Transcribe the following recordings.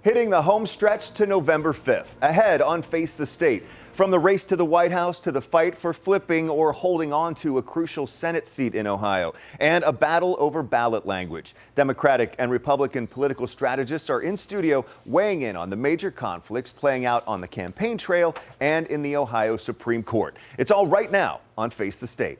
Hitting the home stretch to November 5th. Ahead on Face the State. From the race to the White House to the fight for flipping or holding on to a crucial Senate seat in Ohio. And a battle over ballot language. Democratic and Republican political strategists are in studio weighing in on the major conflicts playing out on the campaign trail and in the Ohio Supreme Court. It's all right now on Face the State.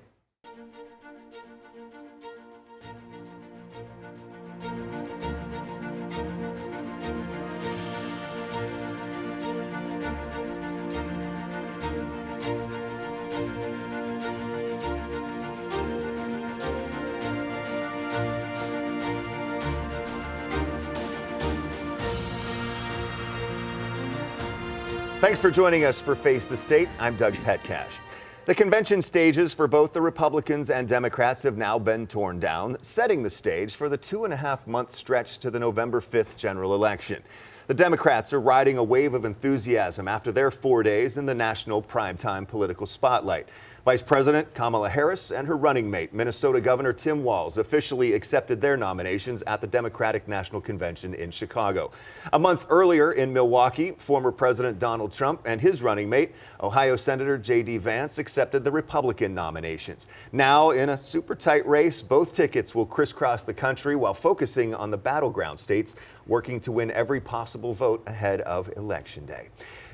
Thanks for joining us for Face the State. I'm Doug Petcash. The convention stages for both the Republicans and Democrats have now been torn down, setting the stage for the 2.5-month stretch to the November 5th general election. The Democrats are riding a wave of enthusiasm after their 4 days in the national primetime political spotlight. Vice President Kamala Harris and her running mate, Minnesota Governor Tim Walz, officially accepted their nominations at the Democratic National Convention in Chicago. A month earlier in Milwaukee, former President Donald Trump and his running mate, Ohio Senator J.D. Vance, accepted the Republican nominations. Now, in a super tight race, both tickets will crisscross the country while focusing on the battleground states, working to win every possible vote ahead of Election Day.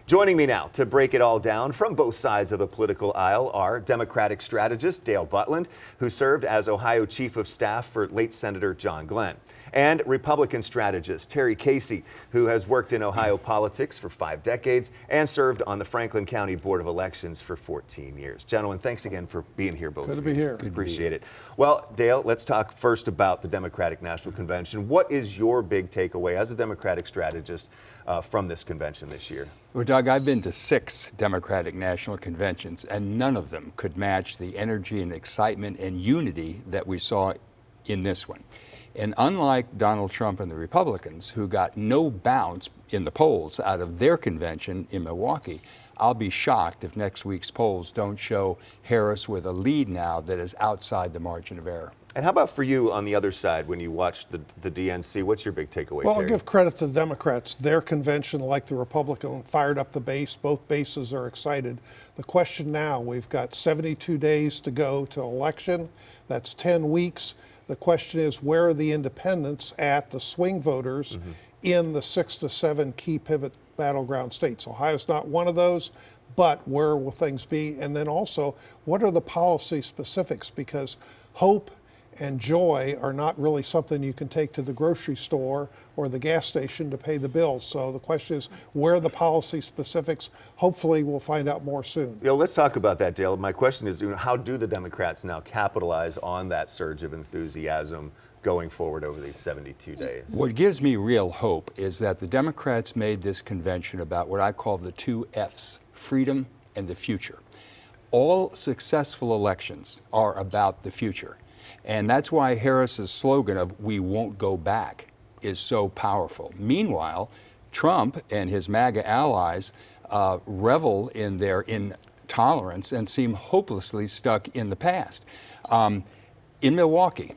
Joining me now to break it all down from both sides of the political aisle are Democratic strategist Dale Butland, who served as Ohio Chief of Staff for late Senator John Glenn, and Republican strategist Terry Casey, who has worked in Ohio politics for 5 decades and served on the Franklin County Board of Elections for 14 years. Gentlemen, thanks again for being here, both. Good to be here. Appreciate it. Well, Dale, let's talk first about the Democratic National Convention. What is your big takeaway as a Democratic strategist from this convention this year? Well, Doug, I've been to 6 Democratic National Conventions, and none of them could match the energy and excitement and unity that we saw in this one. And unlike Donald Trump and the Republicans, who got no bounce in the polls out of their convention in Milwaukee, I'll be shocked if next week's polls don't show Harris with a lead now that is outside the margin of error. And how about for you on the other side when you watched the DNC? What's your big takeaway, Well, Terry? I'll give credit to the Democrats. Their convention, like the Republican, fired up the base. Both bases are excited. The question now, we've got 72 days to go to election. That's 10 weeks. The question is, where are the independents at, the swing voters, in the 6 to 7 key pivot battleground states? Ohio's not one of those, but where will things be? And then also, what are the policy specifics? Because hope and joy are not really something you can take to the grocery store or the gas station to pay the bills. So the question is, where are the policy specifics? Hopefully we'll find out more soon. Let's talk about that, Dale. My question is, how do the Democrats now capitalize on that surge of enthusiasm going forward over these 72 days? What gives me real hope is that the Democrats made this convention about what I call the 2 F's, freedom and the future. All successful elections are about the future. And that's why Harris's slogan of "we won't go back" is so powerful. Meanwhile, Trump and his MAGA allies revel in their intolerance and seem hopelessly stuck in the past. In Milwaukee,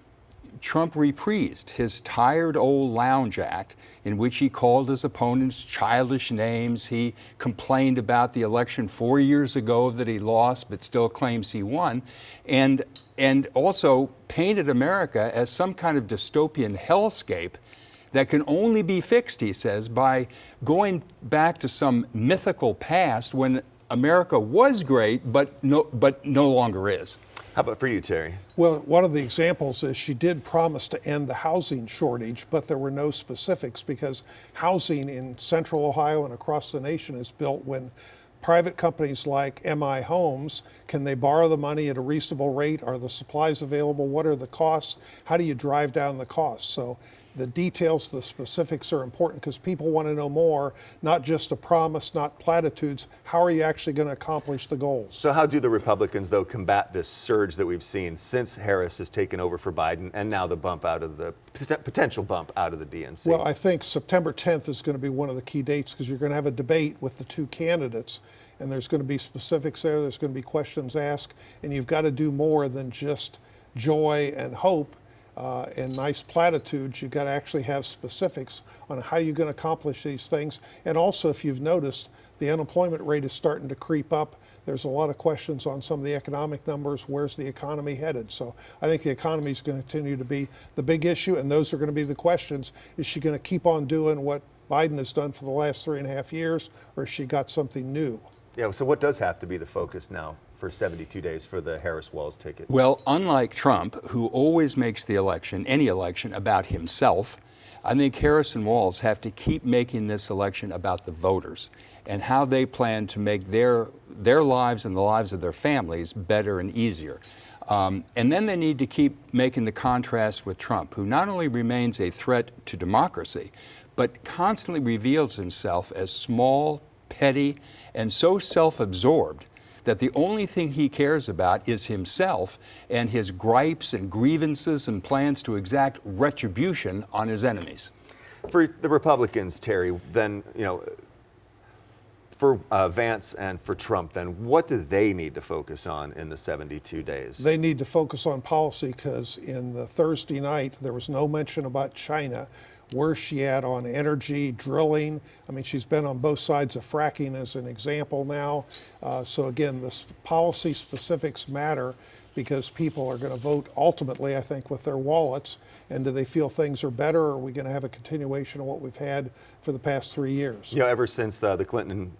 Trump reprised his tired old lounge act in which he called his opponents childish names. He complained about the election 4 years ago that he lost but still claims he won, and also painted America as some kind of dystopian hellscape that can only be fixed, he says, by going back to some mythical past when America was great but no longer is. How about for you, Terry? Well, one of the examples is she did promise to end the housing shortage, but there were no specifics because housing in central Ohio and across the nation is built when private companies like MI Homes, can they borrow the money at a reasonable rate? Are the supplies available? What are the costs? How do you drive down the costs? So the details, the specifics are important because people want to know more, not just a promise, not platitudes. How are you actually going to accomplish the goals? So how do the Republicans, though, combat this surge that we've seen since Harris has taken over for Biden and now the bump out of the potential bump out of the DNC? Well, I think September 10th is going to be one of the key dates because you're going to have a debate with the 2 candidates. And there's going to be specifics there. There's going to be questions asked. And you've got to do more than just joy and hope. and nice platitudes. You've got to actually have specifics on how you're going to accomplish these things. And also, if you've noticed, the unemployment rate is starting to creep up. There's a lot of questions on some of the economic numbers. Where's the economy headed? So I think the economy is going to continue to be the big issue, and those are going to be the questions. Is she going to keep on doing what Biden has done for the last 3.5 years, or has she got something new? Yeah, so what does have to be the focus now for 72 days for the Harris-Walz ticket? Well, unlike Trump, who always makes the election, any election, about himself, I think Harris and Walz have to keep making this election about the voters and how they plan to make their lives and the lives of their families better and easier. And then they need to keep making the contrast with Trump, who not only remains a threat to democracy, but constantly reveals himself as small, petty, and so self-absorbed that the only thing he cares about is himself and his gripes and grievances and plans to exact retribution on his enemies. For the Republicans, Terry, then, for Vance and for Trump, then what do they need to focus on in the 72 days? They need to focus on policy, because in the Thursday night, there was no mention about China. Where's she at on energy, drilling? I mean, she's been on both sides of fracking as an example now. So again, the policy specifics matter, because people are going to vote ultimately, I think, with their wallets. And do they feel things are better, or are we going to have a continuation of what we've had for the past 3 years? Ever since the Clinton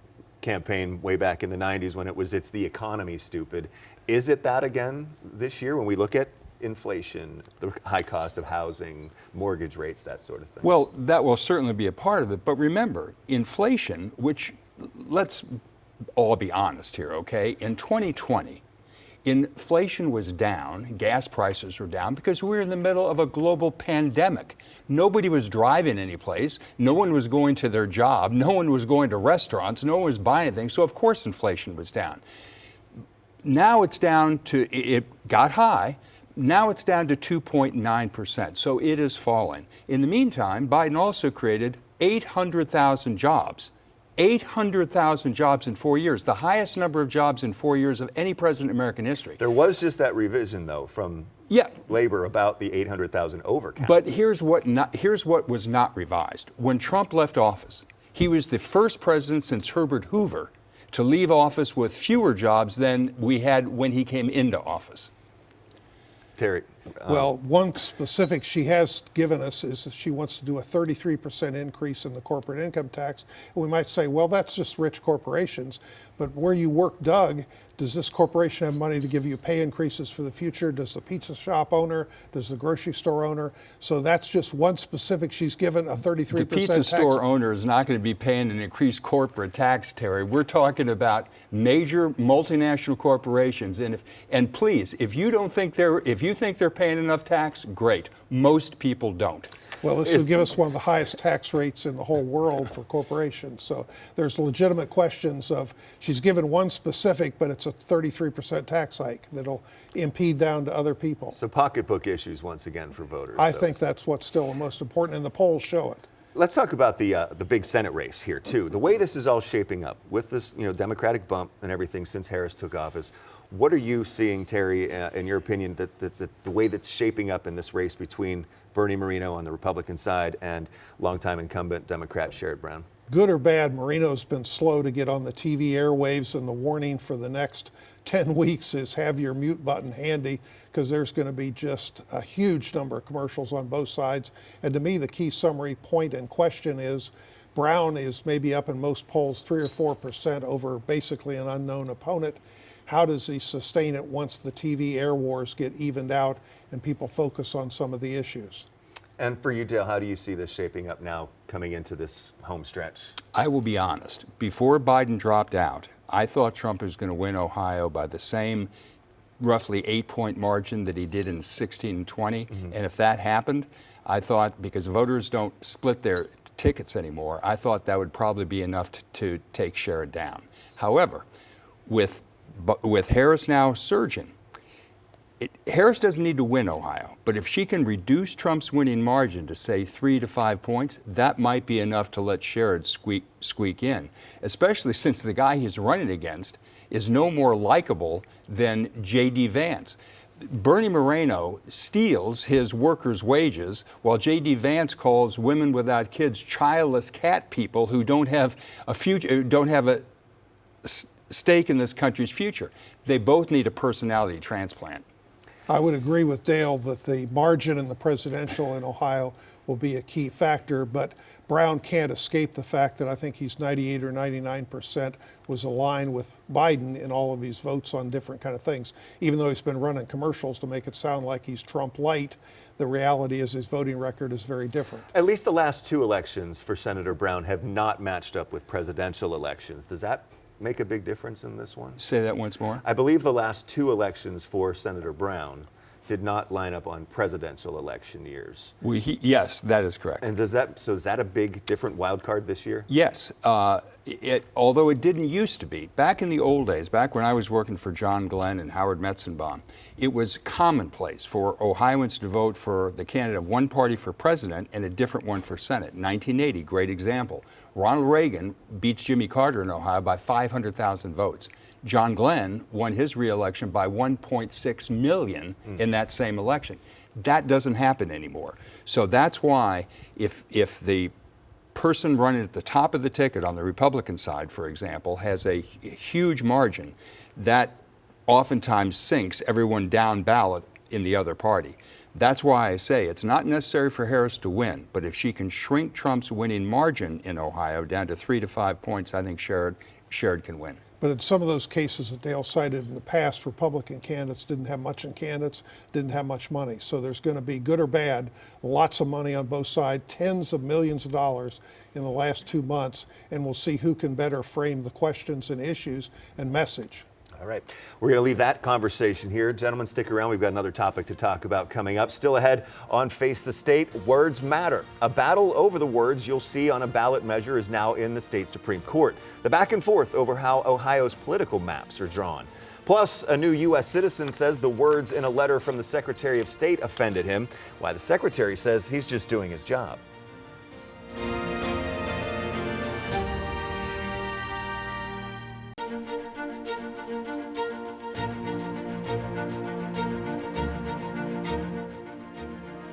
campaign way back in the 90s, when it's the economy, stupid. Is it that again this year when we look at inflation, the high cost of housing, mortgage rates, that sort of thing? Well, that will certainly be a part of it. But remember, inflation, which, let's all be honest here, okay? In 2020, inflation was down, gas prices were down, because we were in the middle of a global pandemic. Nobody was driving anyplace. No one was going to their job. No one was going to restaurants. No one was buying anything. So, of course, inflation was down. Now it's down to, it got high. Now it's down to 2.9%. So it is falling. In the meantime, Biden also created 800,000 jobs. 800,000 jobs in 4 years, the highest number of jobs in 4 years of any president in American history. There was just that revision, though, from labor about the 800,000 overcount. But here's what was not revised. When Trump left office, he was the first president since Herbert Hoover to leave office with fewer jobs than we had when he came into office. Terry. Well, one specific she has given us is that she wants to do a 33% increase in the corporate income tax. And we might say, well, that's just rich corporations. But where you work, Doug, does this corporation have money to give you pay increases for the future? Does the pizza shop owner? Does the grocery store owner? So that's just one specific. She's given a 33% The pizza store owner is not going to be paying an increased corporate tax, Terry. We're talking about major multinational corporations. And please, if you think they're paying enough tax, great. Most people don't. Well, this would give us one of the highest tax rates in the whole world for corporations. So there's legitimate questions of, she's given one specific, but it's a 33% tax hike that'll impede down to other people. So pocketbook issues once again for voters. I think that's what's still the most important, and the polls show it. Let's talk about the big Senate race here, too. The way this is all shaping up with this Democratic bump and everything since Harris took office, what are you seeing, Terry, in your opinion, that's the way that's shaping up in this race between Bernie Moreno on the Republican side and longtime incumbent Democrat Sherrod Brown? Good or bad, Moreno's been slow to get on the TV airwaves, and the warning for the next 10 weeks is have your mute button handy, because there's going to be just a huge number of commercials on both sides. And to me, the key summary point and question is Brown is maybe up in most polls 3 or 4% over basically an unknown opponent. How does he sustain it once the TV air wars get evened out and people focus on some of the issues? And for you, Dale, how do you see this shaping up now coming into this home stretch? I will be honest. Before Biden dropped out, I thought Trump was going to win Ohio by the same roughly 8-point margin that he did in 16 and 20. Mm-hmm. And if that happened, I thought, because voters don't split their tickets anymore, I thought that would probably be enough to take Sherrod down. However, with Harris now surging, Harris doesn't need to win Ohio, but if she can reduce Trump's winning margin to, say, 3 to 5 points, that might be enough to let Sherrod squeak in, especially since the guy he's running against is no more likable than J.D. Vance. Bernie Moreno steals his workers' wages, while J.D. Vance calls women without kids childless cat people who don't have a future, don't have a stake in this country's future. They both need a personality transplant. I would agree with Dale that the margin in the presidential in Ohio will be a key factor, but Brown can't escape the fact that I think he's 98 or 99% was aligned with Biden in all of his votes on different kind of things. Even though he's been running commercials to make it sound like he's Trump light, the reality is his voting record is very different. At least the last two elections for Senator Brown have not matched up with presidential elections. Does that make a big difference in this one? Say that once more. I believe the last two elections for Senator Brown did not line up on presidential election years. Yes, that is correct. And is that a big different wild card this year? Yes, although it didn't used to be. Back in the old days, back when I was working for John Glenn and Howard Metzenbaum, it was commonplace for Ohioans to vote for the candidate of one party for president and a different one for Senate. 1980, great example. Ronald Reagan beats Jimmy Carter in Ohio by 500,000 votes. John Glenn won his reelection by 1.6 million in that same election. That doesn't happen anymore. So that's why if the person running at the top of the ticket on the Republican side, for example, has a huge margin, that oftentimes sinks everyone down ballot in the other party. That's why I say it's not necessary for Harris to win, but if she can shrink Trump's winning margin in Ohio down to 3 to 5 points, I think Sherrod can win. But in some of those cases that Dale cited in the past, Republican candidates didn't have much in candidates, didn't have much money. So there's going to be good or bad, lots of money on both sides, tens of millions of dollars in the last 2 months, and we'll see who can better frame the questions and issues and message. All right. We're going to leave that conversation here. Gentlemen, stick around. We've got another topic to talk about coming up. Still ahead on Face the State, words matter. A battle over the words you'll see on a ballot measure is now in the state Supreme Court. The back and forth over how Ohio's political maps are drawn. Plus, a new U.S. citizen says the words in a letter from the Secretary of State offended him, while the Secretary says he's just doing his job.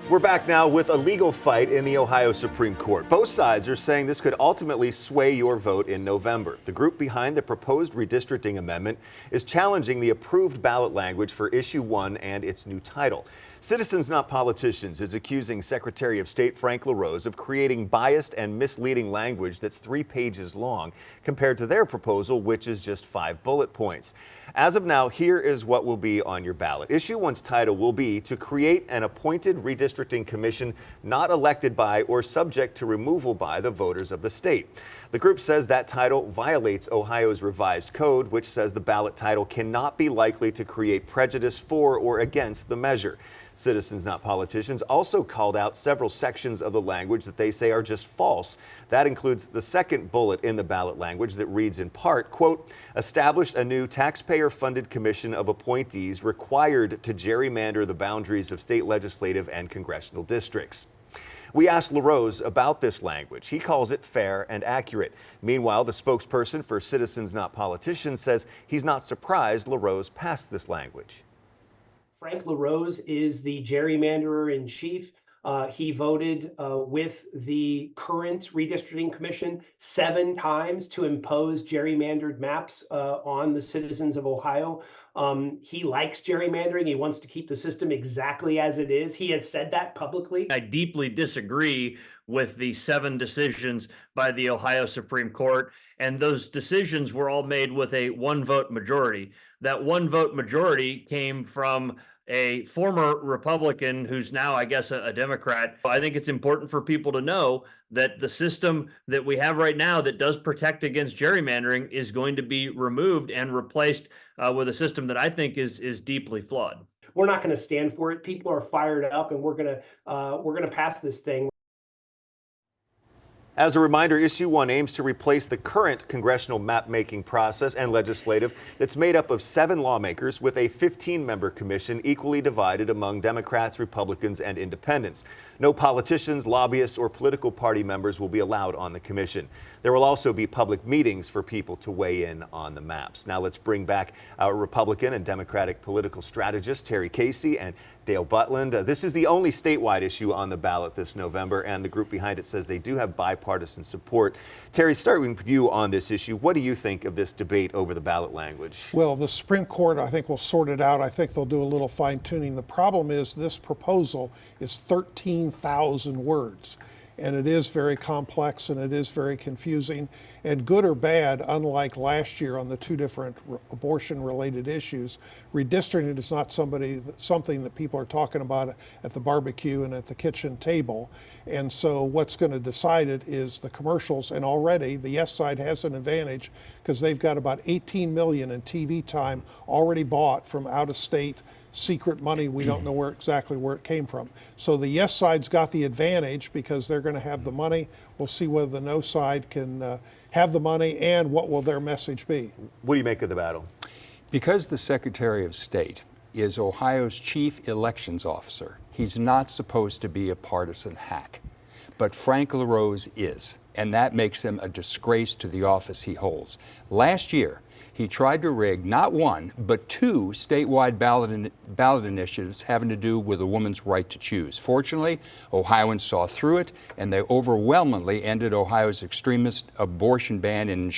We're back now with a legal fight in the Ohio Supreme Court. Both sides are saying this could ultimately sway your vote in November. The group behind the proposed redistricting amendment is challenging the approved ballot language for Issue 1 and its new title. Citizens Not Politicians is accusing Secretary of State Frank LaRose of creating biased and misleading language that's 3 pages long compared to their proposal, which is just 5 bullet points. As of now, here is what will be on your ballot. Issue 1's title will be to create an appointed redistricting commission not elected by or subject to removal by the voters of the state. The group says that title violates Ohio's revised code, which says the ballot title cannot be likely to create prejudice for or against the measure. Citizens Not Politicians also called out several sections of the language that they say are just false. That includes the second bullet in the ballot language that reads in part, quote, establish a new taxpayer-funded commission of appointees required to gerrymander the boundaries of state legislative and congressional districts. We asked LaRose about this language. He calls it fair and accurate. Meanwhile, the spokesperson for Citizens Not Politicians says he's not surprised LaRose passed this language. Frank LaRose is the gerrymanderer in chief. He voted with the current redistricting commission 7 times to impose gerrymandered maps on the citizens of Ohio. He likes gerrymandering. He wants to keep the system exactly as it is. He has said that publicly. I deeply disagree with the 7 decisions by the Ohio Supreme Court, and those decisions were all made with a 1-vote majority. That 1-vote majority came from a former Republican who's now, I guess, a Democrat. I think it's important for people to know that the system that we have right now that does protect against gerrymandering is going to be removed and replaced with a system that I think is deeply flawed. We're not going to stand for it. People are fired up, and we're going to pass this thing. As a reminder, Issue 1 aims to replace the current congressional map-making process and legislative that's made up of 7 lawmakers with a 15-member commission equally divided among Democrats, Republicans, and independents. No politicians, lobbyists, or political party members will be allowed on the commission. There will also be public meetings for people to weigh in on the maps. Now let's bring back our Republican and Democratic political strategists, Terry Casey and Dale Butland. This is the only statewide issue on the ballot this November, and the group behind it says they do have bipartisan support. Terry, starting with you on this issue, what do you think of this debate over the ballot language? Well, the Supreme Court, I think, will sort it out. I think they'll do a little fine tuning. The problem is this proposal is 13,000 words. And it is very complex and it is very confusing. And good or bad, unlike last year on the 2 different abortion-related issues, redistricting is not something that people are talking about at the barbecue and at the kitchen table. And so what's going to decide it is the commercials. And already the yes side has an advantage because they've got about 18 million in TV time already bought from out-of-state secret money. We don't know exactly where it came from. So the yes side's got the advantage because they're going to have the money. We'll see whether the no side can have the money and what will their message be. What do you make of the battle? Because the Secretary of State is Ohio's chief elections officer, he's not supposed to be a partisan hack. But Frank LaRose is, and that makes him a disgrace to the office he holds. Last year, he tried to rig not 1, but 2 statewide ballot initiatives having to do with a woman's right to choose. Fortunately, Ohioans saw through it, and they overwhelmingly ended Ohio's extremist abortion ban and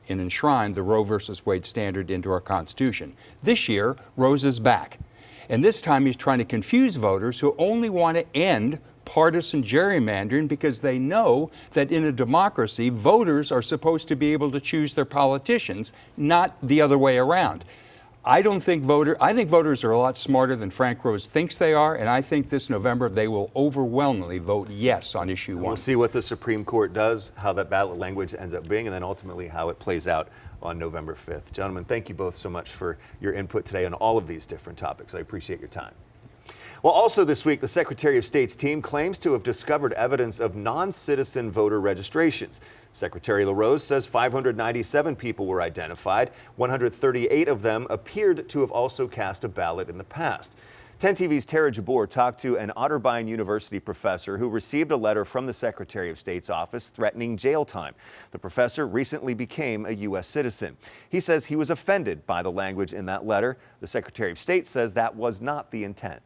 enshrined the Roe v. Wade standard into our Constitution. This year, Rose is back. And this time he's trying to confuse voters who only want to end partisan gerrymandering because they know that in a democracy, voters are supposed to be able to choose their politicians, not the other way around. I think voters are a lot smarter than Frank Rose thinks they are, and I think this November they will overwhelmingly vote yes on Issue 1. We'll see what the Supreme Court does, how that ballot language ends up being, and then ultimately how it plays out on November 5th. Gentlemen, thank you both so much for your input today on all of these different topics. I appreciate your time. Well, also this week, the Secretary of State's team claims to have discovered evidence of non-citizen voter registrations. Secretary LaRose says 597 people were identified. 138 of them appeared to have also cast a ballot in the past. 10 TV's Tara Jabbour talked to an Otterbein University professor who received a letter from the Secretary of State's office threatening jail time. The professor recently became a U.S. citizen. He says he was offended by the language in that letter. The Secretary of State says that was not the intent.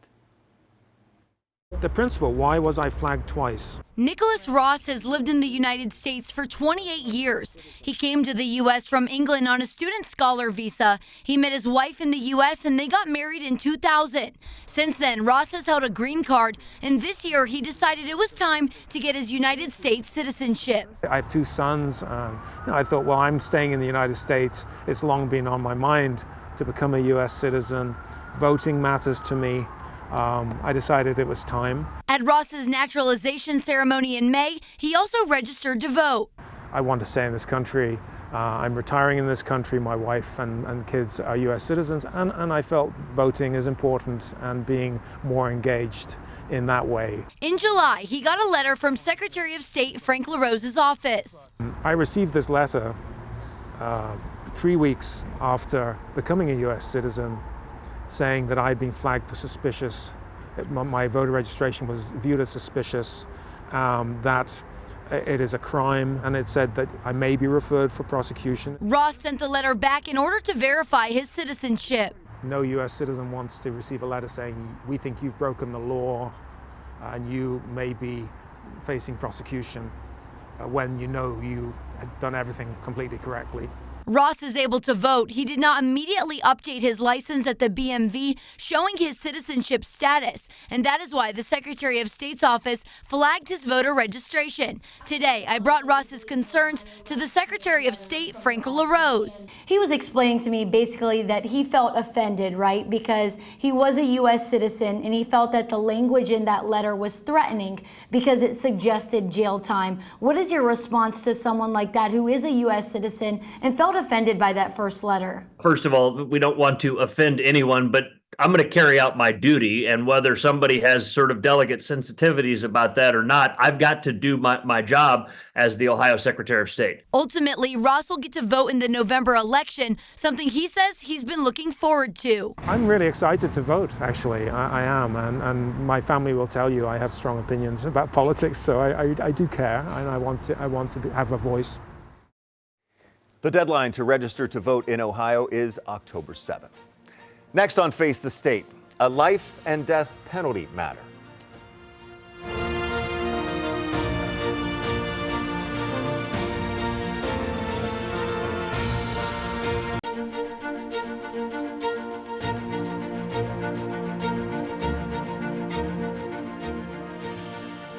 The principle, why was I flagged twice? Nicholas Ross has lived in the United States for 28 years. He came to the U.S. from England on a student scholar visa. He met his wife in the U.S. and they got married in 2000. Since then, Ross has held a green card, and this year he decided it was time to get his United States citizenship. I have 2 sons. I thought, well, I'm staying in the United States. It's long been on my mind to become a U.S. citizen. Voting matters to me. I decided it was time. At Ross's naturalization ceremony in May, he also registered to vote. I want to stay in this country. I'm retiring in this country. My wife and kids are U.S. citizens, and I felt voting is important and being more engaged in that way. In July, he got a letter from Secretary of State Frank LaRose's office. I received this letter 3 weeks after becoming a U.S. citizen, saying that I'd been flagged for suspicious. My voter registration was viewed as suspicious, that it is a crime, and it said that I may be referred for prosecution. Ross sent the letter back in order to verify his citizenship. No U.S. citizen wants to receive a letter saying, we think you've broken the law and you may be facing prosecution when you know you have done everything completely correctly. Ross is able to vote. He did not immediately update his license at the BMV, showing his citizenship status. And that is why the Secretary of State's office flagged his voter registration. Today, I brought Ross's concerns to the Secretary of State, Frank LaRose. He was explaining to me basically that he felt offended, right? Because he was a U.S. citizen and he felt that the language in that letter was threatening because it suggested jail time. What is your response to someone like that who is a U.S. citizen and felt offended by that first letter? First of all, we don't want to offend anyone, but I'm going to carry out my duty. And whether somebody has sort of delicate sensitivities about that or not, I've got to do my job as the Ohio Secretary of State. Ultimately, Ross will get to vote in the November election, something he says he's been looking forward to. I'm really excited to vote, actually. I am, and my family will tell you I have strong opinions about politics, so I do care, and I want to have a voice. The deadline to register to vote in Ohio is October 7th. Next on Face the State, a life and death penalty matter.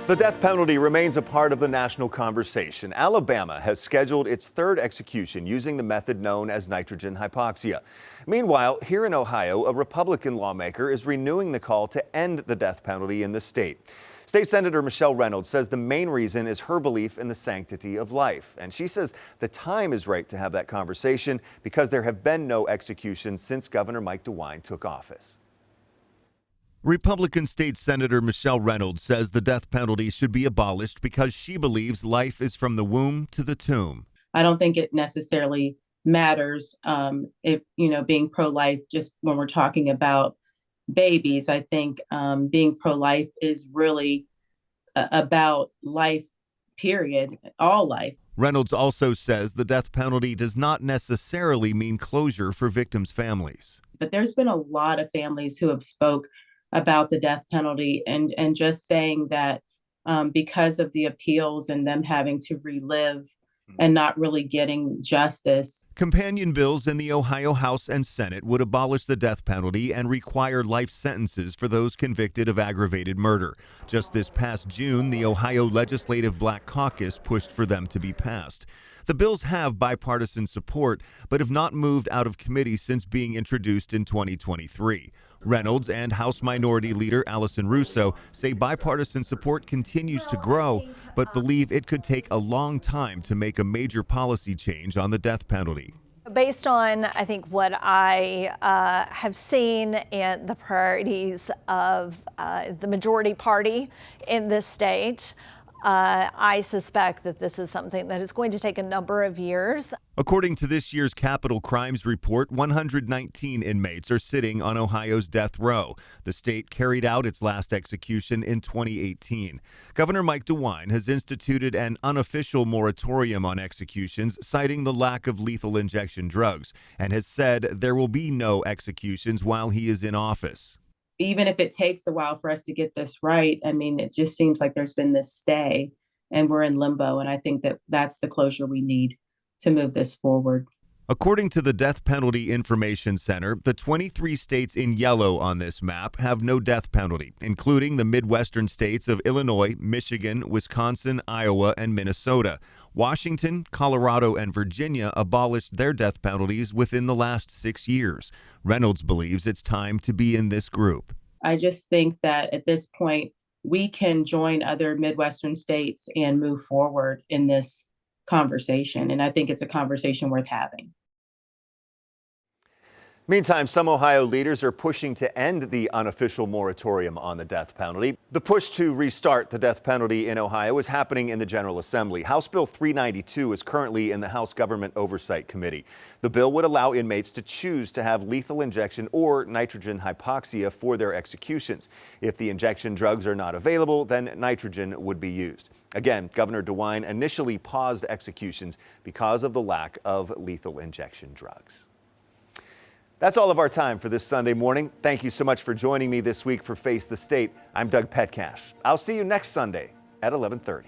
The death penalty remains a part of the national conversation. Alabama has scheduled its third execution using the method known as nitrogen hypoxia. Meanwhile, here in Ohio, a Republican lawmaker is renewing the call to end the death penalty in the state. State Senator Michelle Reynolds says the main reason is her belief in the sanctity of life. And she says the time is right to have that conversation because there have been no executions since Governor Mike DeWine took office. Republican State Senator Michelle Reynolds says the death penalty should be abolished because she believes life is from the womb to the tomb. I don't think it necessarily matters if, being pro-life, just when we're talking about babies. I think being pro-life is really about life, period, all life. Reynolds also says the death penalty does not necessarily mean closure for victims' families. But there's been a lot of families who have spoke about the death penalty and just saying that because of the appeals and them having to relive and not really getting justice. Companion bills in the Ohio House and Senate would abolish the death penalty and require life sentences for those convicted of aggravated murder. Just this past June, the Ohio Legislative Black Caucus pushed for them to be passed. The bills have bipartisan support, but have not moved out of committee since being introduced in 2023. Reynolds and House Minority Leader Allison Russo say bipartisan support continues to grow, but believe it could take a long time to make a major policy change on the death penalty. Based on, I think, what I have seen and the priorities of the majority party in this state, I suspect that this is something that is going to take a number of years. According to this year's Capital Crimes Report, 119 inmates are sitting on Ohio's death row. The state carried out its last execution in 2018. Governor Mike DeWine has instituted an unofficial moratorium on executions, citing the lack of lethal injection drugs, and has said there will be no executions while he is in office. Even if it takes a while for us to get this right, I mean, it just seems like there's been this stay and we're in limbo. And I think that that's the closure we need to move this forward. According to the Death Penalty Information Center, the 23 states in yellow on this map have no death penalty, including the Midwestern states of Illinois, Michigan, Wisconsin, Iowa, and Minnesota. Washington, Colorado, and Virginia abolished their death penalties within the last 6 years. Reynolds believes it's time to be in this group. I just think that at this point, we can join other Midwestern states and move forward in this conversation. And I think it's a conversation worth having. Meantime, some Ohio leaders are pushing to end the unofficial moratorium on the death penalty. The push to restart the death penalty in Ohio is happening in the General Assembly. House Bill 392 is currently in the House Government Oversight Committee. The bill would allow inmates to choose to have lethal injection or nitrogen hypoxia for their executions. If the injection drugs are not available, then nitrogen would be used. Again, Governor DeWine initially paused executions because of the lack of lethal injection drugs. That's all of our time for this Sunday morning. Thank you so much for joining me this week for Face the State. I'm Doug Petcash. I'll see you next Sunday at 11:30.